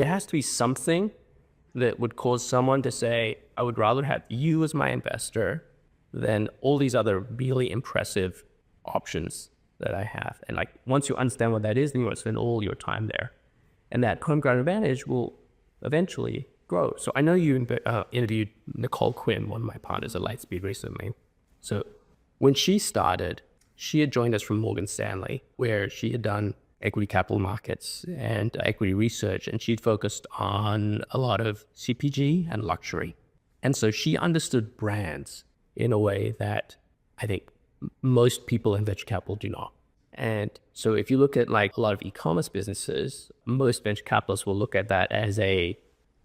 There has to be something that would cause someone to say, I would rather have you as my investor than all these other really impressive options that I have. And like, once you understand what that is, then you want to spend all your time there. And that home ground advantage will eventually grow. So I know you interviewed Nicole Quinn, one of my partners at Lightspeed recently. So when she started, she had joined us from Morgan Stanley, where she had done equity capital markets and equity research, and she'd focused on a lot of CPG and luxury. And so she understood brands in a way that I think most people in venture capital do not. And so if you look at like a lot of e-commerce businesses, most venture capitalists will look at that as a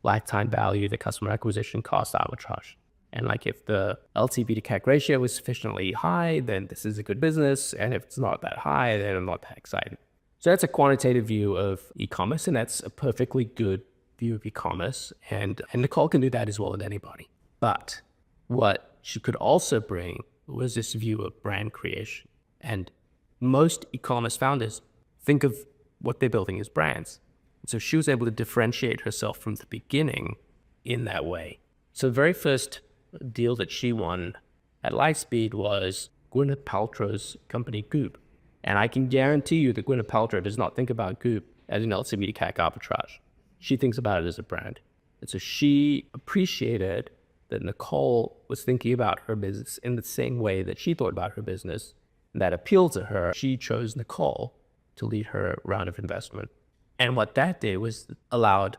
lifetime value, the customer acquisition cost arbitrage. And like if the LTV to CAC ratio is sufficiently high, then this is a good business. And if it's not that high, then I'm not that excited. So that's a quantitative view of e-commerce, and that's a perfectly good view of e-commerce. And Nicole can do that as well as anybody. But what she could also bring was this view of brand creation. And most e-commerce founders think of what they're building as brands. So she was able to differentiate herself from the beginning in that way. So the very first deal that she won at Lightspeed was Gwyneth Paltrow's company Goop. And I can guarantee you that Gwyneth Paltrow does not think about Goop as an LTV to CAC arbitrage. She thinks about it as a brand. And so she appreciated that Nicole was thinking about her business in the same way that she thought about her business. And that appealed to her. She chose Nicole to lead her round of investment. And what that did was allowed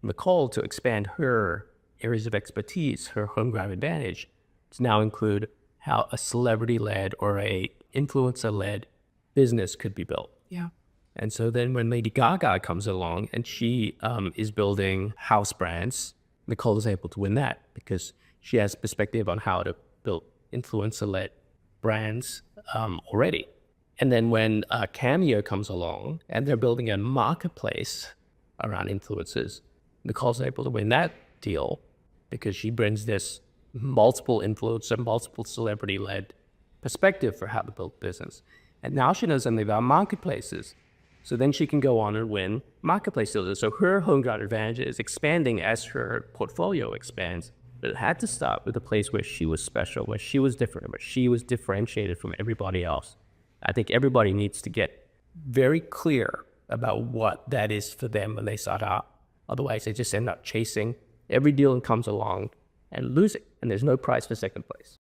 Nicole to expand her areas of expertise, her home ground advantage, to now include how a celebrity-led or a influencer-led business could be built. Yeah. And so then when Lady Gaga comes along and she is building house brands, Nicole is able to win that because she has perspective on how to build influencer-led brands already. And then when Cameo comes along and they're building a marketplace around influencers, Nicole's able to win that deal because she brings this multiple influencer, multiple celebrity-led perspective for how to build business. And now she knows something about marketplaces. So then she can go on and win marketplace deals. So her home ground advantage is expanding as her portfolio expands. But it had to start with a place where she was special, where she was different, where she was differentiated from everybody else. I think everybody needs to get very clear about what that is for them when they start out. Otherwise, they just end up chasing every deal that comes along and losing. And there's no prize for second place.